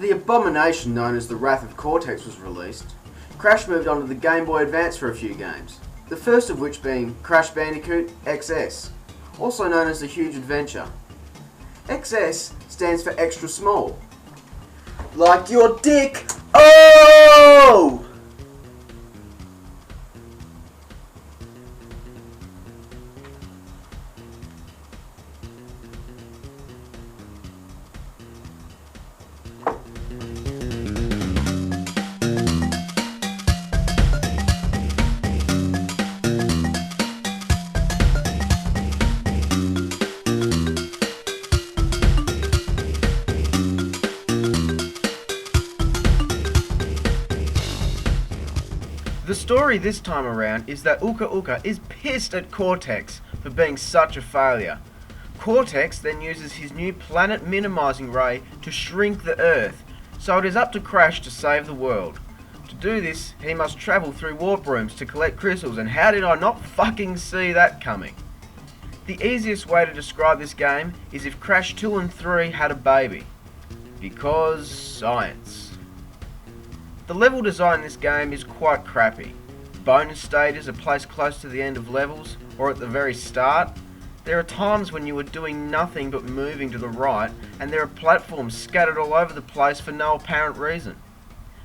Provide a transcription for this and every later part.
the abomination known as the Wrath of Cortex was released, Crash moved on to the Game Boy Advance for a few games, the first of which being Crash Bandicoot XS, also known as the Huge Adventure. XS stands for extra small. Like your dick! Oh! The story this time around is that Uka Uka is pissed at Cortex for being such a failure. Cortex then uses his new planet minimizing ray to shrink the Earth, so it is up to Crash to save the world. To do this, he must travel through warp rooms to collect crystals, and how did I not fucking see that coming? The easiest way to describe this game is if Crash 2 and 3 had a baby. Because science. The level design in this game is quite crappy. Bonus stages are placed close to the end of levels, or at the very start. There are times when you are doing nothing but moving to the right, and there are platforms scattered all over the place for no apparent reason.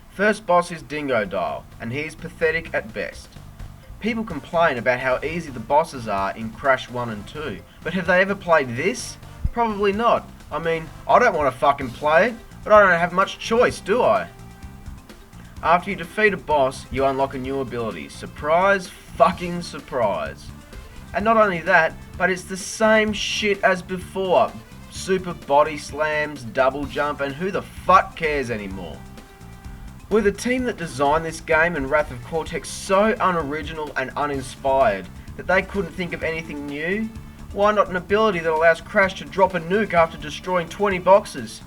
First boss is Dingo Dial, and he is pathetic at best. People complain about how easy the bosses are in Crash 1 and 2, but have they ever played this? Probably not. I mean, I don't want to fucking play it, but I don't have much choice, do I? After you defeat a boss, you unlock a new ability. Surprise fucking surprise. And not only that, but it's the same shit as before. Super body slams, double jump, and who the fuck cares anymore? Were the team that designed this game and Wrath of Cortex so unoriginal and uninspired that they couldn't think of anything new? Why not an ability that allows Crash to drop a nuke after destroying 20 boxes?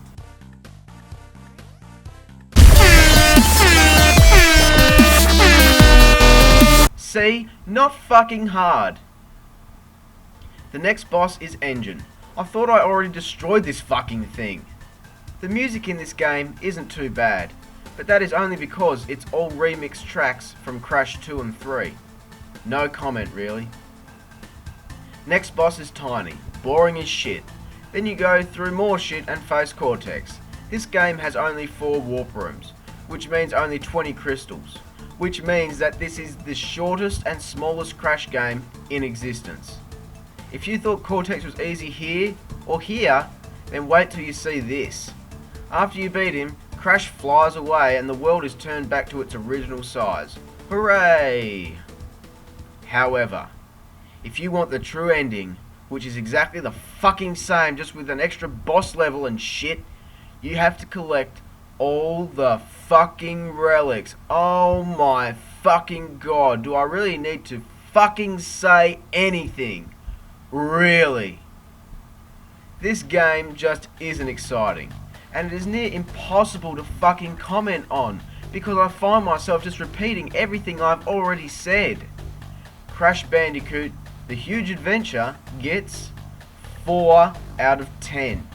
See? Not fucking hard. The next boss is Engine. I thought I already destroyed this fucking thing. The music in this game isn't too bad, but that is only because it's all remixed tracks from Crash 2 and 3. No comment really. Next boss is Tiny. Boring as shit. Then you go through more shit and face Cortex. This game has only 4 warp rooms, which means only 20 crystals. Which means that this is the shortest and smallest Crash game in existence. If you thought Cortex was easy here or here, then wait till you see this. After you beat him, Crash flies away and the world is turned back to its original size. Hooray! However, if you want the true ending, which is exactly the fucking same just with an extra boss level and shit, you have to collect all the fucking relics. Oh my fucking god, do I really need to fucking say anything? Really? This game just isn't exciting, and it is near impossible to fucking comment on, because I find myself just repeating everything I've already said. Crash Bandicoot, The Huge Adventure gets 4 out of 10.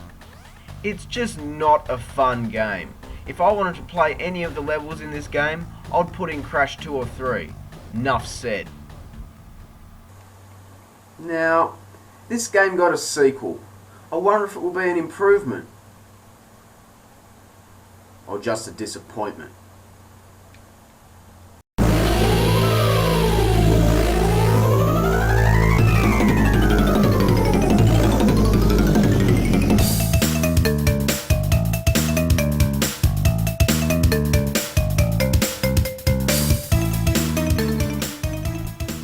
It's just not a fun game. If I wanted to play any of the levels in this game, I'd put in Crash 2 or 3. Nuff said. Now, this game got a sequel. I wonder if it will be an improvement. Or just a disappointment.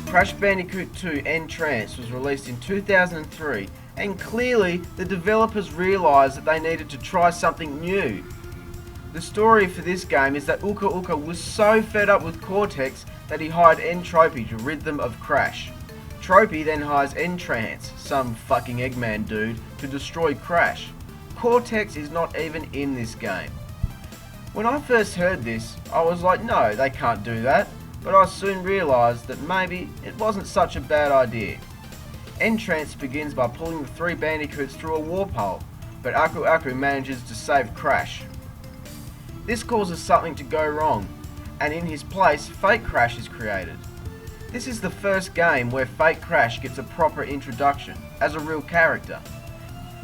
Crash Bandicoot 2 N-Tranced was released in 2003, and clearly the developers realised that they needed to try something new. The story for this game is that Uka Uka was so fed up with Cortex that he hired N-Tropy to rid them of Crash. Tropy then hires N-Trance, some fucking Eggman dude, to destroy Crash. Cortex is not even in this game. When I first heard this, I was like, no, they can't do that. But I soon realised that maybe it wasn't such a bad idea. N-Trance begins by pulling the 3 bandicoots through a warp hole, but Aku Aku manages to save Crash. This causes something to go wrong, and in his place, Fake Crash is created. This is the first game where Fake Crash gets a proper introduction, as a real character.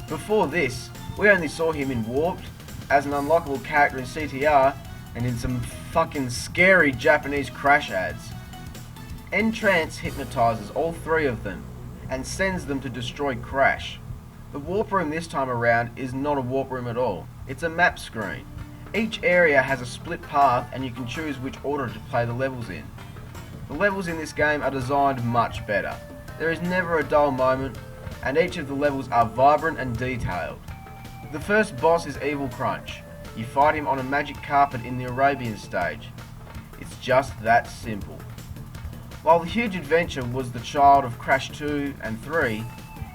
Before this, we only saw him in Warped, as an unlockable character in CTR, and in some fucking scary Japanese Crash ads. N-Trance hypnotizes all three of them, and sends them to destroy Crash. The warp room this time around is not a warp room at all, it's a map screen. Each area has a split path and you can choose which order to play the levels in. The levels in this game are designed much better. There is never a dull moment, and each of the levels are vibrant and detailed. The first boss is Evil Crunch. You fight him on a magic carpet in the Arabian stage. It's just that simple. While the huge adventure was the child of Crash 2 and 3,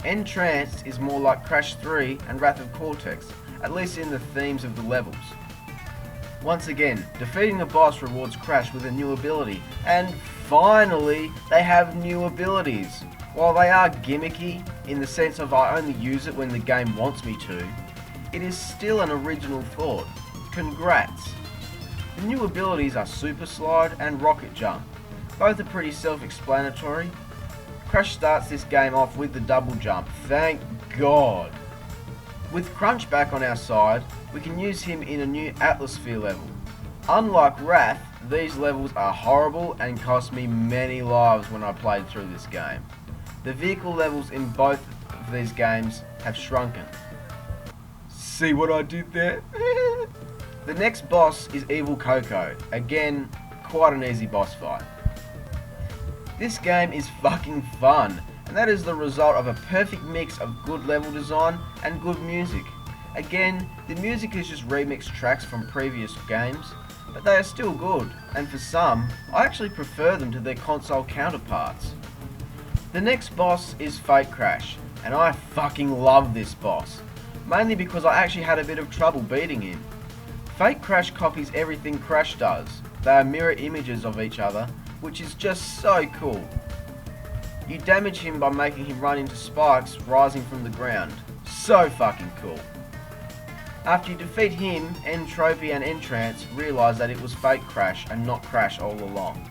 N-Tranced is more like Crash 3 and Wrath of Cortex, at least in the themes of the levels. Once again, defeating a boss rewards Crash with a new ability, and finally, they have new abilities. While they are gimmicky, in the sense of I only use it when the game wants me to, it is still an original thought. Congrats! The new abilities are Super Slide and Rocket Jump. Both are pretty self-explanatory. Crash starts this game off with the double jump, thank God. With Crunch back on our side, we can use him in a new Atmosphere level. Unlike Wrath, these levels are horrible and cost me many lives when I played through this game. The vehicle levels in both of these games have shrunken. See what I did there? The next boss is Evil Coco. Again, quite an easy boss fight. This game is fucking fun, and that is the result of a perfect mix of good level design and good music. Again, the music is just remixed tracks from previous games, but they are still good, and for some, I actually prefer them to their console counterparts. The next boss is Fake Crash, and I fucking love this boss, mainly because I actually had a bit of trouble beating him. Fake Crash copies everything Crash does. They are mirror images of each other, which is just so cool. You damage him by making him run into spikes rising from the ground. So fucking cool. After you defeat him, N-Tropy and N-Trance realise that it was Fake Crash and not Crash all along.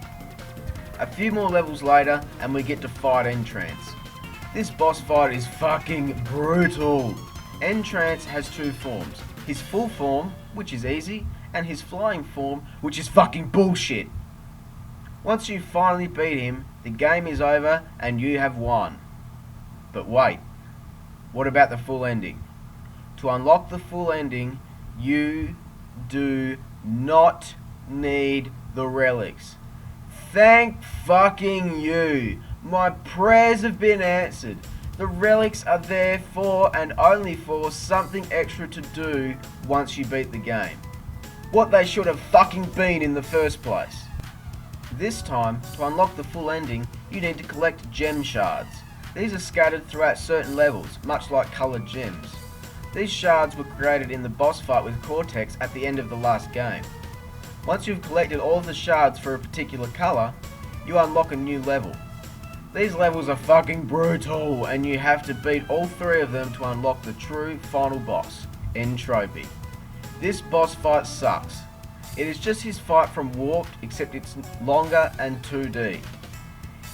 A few more levels later and we get to fight N-Trance. This boss fight is fucking brutal. N-Trance has two forms. His full form, which is easy, and his flying form, which is fucking bullshit. Once you finally beat him, the game is over and you have won. But wait, what about the full ending? To unlock the full ending, you do not need the relics. Thank fucking you. My prayers have been answered. The relics are there for and only for something extra to do once you beat the game. What they should have fucking been in the first place. This time, to unlock the full ending, you need to collect gem shards. These are scattered throughout certain levels, much like coloured gems. These shards were created in the boss fight with Cortex at the end of the last game. Once you've collected all of the shards for a particular colour, you unlock a new level. These levels are fucking brutal, and you have to beat all three of them to unlock the true final boss, N-Tropy. This boss fight sucks. It is just his fight from Warped, except it's longer and 2D.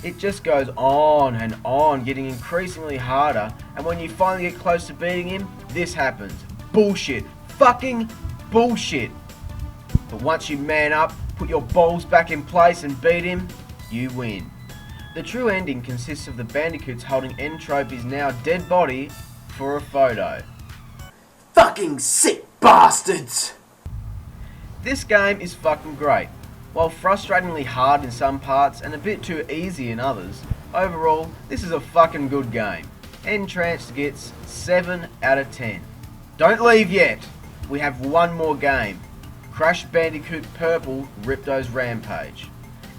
It just goes on and on, getting increasingly harder, and when you finally get close to beating him, this happens. Bullshit. Fucking bullshit. But once you man up, put your balls back in place and beat him, you win. The true ending consists of the bandicoots holding N-Tropy's now dead body for a photo. Fucking sick bastards! This game is fucking great. While frustratingly hard in some parts and a bit too easy in others, overall, this is a fucking good game. N-Tranced gets 7 out of 10. Don't leave yet! We have one more game. Crash Bandicoot Purple Ripto's Rampage.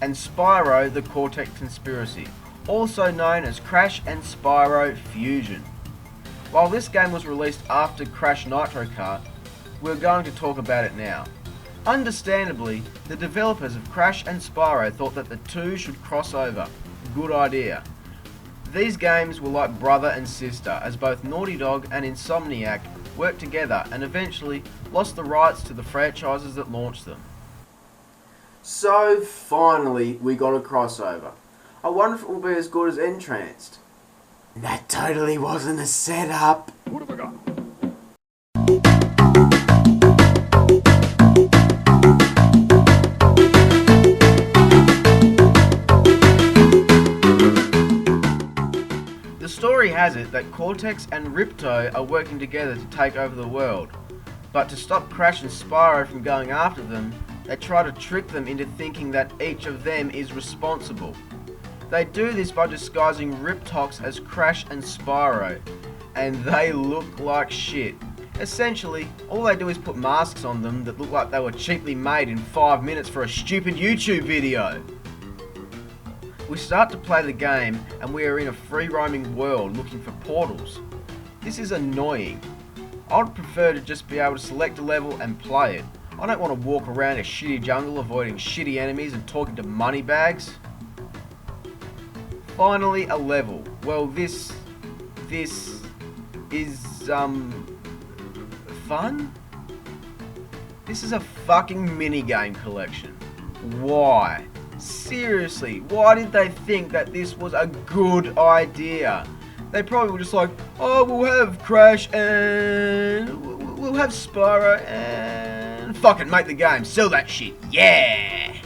And Spyro the Cortex Conspiracy, also known as Crash and Spyro Fusion. While this game was released after Crash Nitro Kart, we're going to talk about it now. Understandably, the developers of Crash and Spyro thought that the two should cross over. Good idea. These games were like brother and sister, as both Naughty Dog and Insomniac worked together and eventually lost the rights to the franchises that launched them. So finally we got a crossover. I wonder if it will be as good as N-Tranced. That totally wasn't a setup. What have I got? The story has it that Cortex and Ripto are working together to take over the world, but to stop Crash and Spyro from going after them, they try to trick them into thinking that each of them is responsible. They do this by disguising Riptox as Crash and Spyro, and they look like shit. Essentially, all they do is put masks on them that look like they were cheaply made in 5 minutes for a stupid YouTube video. We start to play the game and we are in a free roaming world looking for portals. This is annoying. I would prefer to just be able to select a level and play it. I don't want to walk around a shitty jungle avoiding shitty enemies and talking to moneybags. Finally, a level. Well, this is fun? This is a fucking minigame collection. Why? Seriously, why did they think that this was a good idea? They probably were just like, oh, we'll have Crash and we'll have Spyro and fucking make the game, sell that shit, yeah!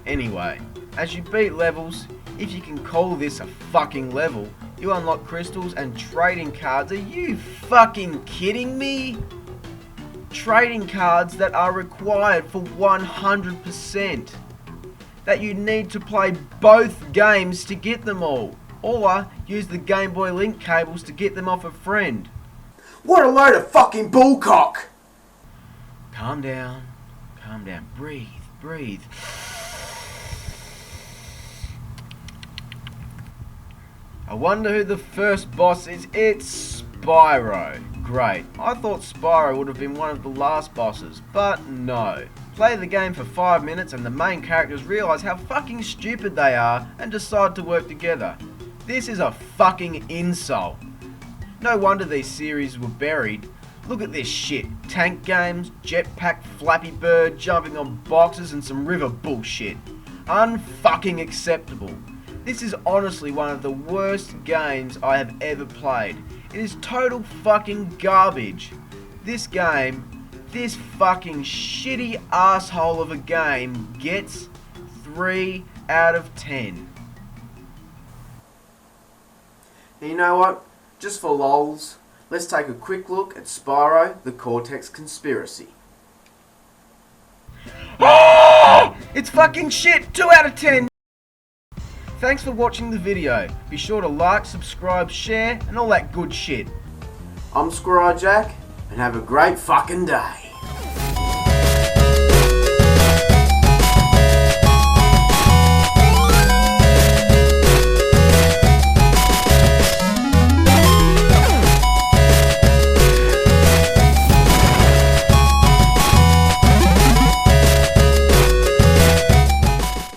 Anyway, as you beat levels, if you can call this a fucking level, you unlock crystals and trading cards. Are you fucking kidding me? Trading cards that are required for 100%. That you need to play both games to get them all. Or use the Game Boy link cables to get them off a friend. What a load of fucking bullcock! Calm down, breathe. I wonder who the first boss is. It's Spyro. Great. I thought Spyro would have been one of the last bosses, but no. Play the game for 5 minutes and the main characters realise how fucking stupid they are and decide to work together. This is a fucking insult. No wonder these series were buried. Look at this shit. Tank games, jetpack, Flappy Bird, jumping on boxes and some river bullshit. Unfucking acceptable. This is honestly one of the worst games I have ever played. It is total fucking garbage. This game, this fucking shitty asshole of a game gets 3 out of 10. And you know what? Just for lols, let's take a quick look at Spyro the Cortex Conspiracy. Oh! It's fucking shit! 2 out of 10! Thanks for watching the video. Be sure to like, subscribe, share, and all that good shit. I'm Squirrel Jack, and have a great fucking day.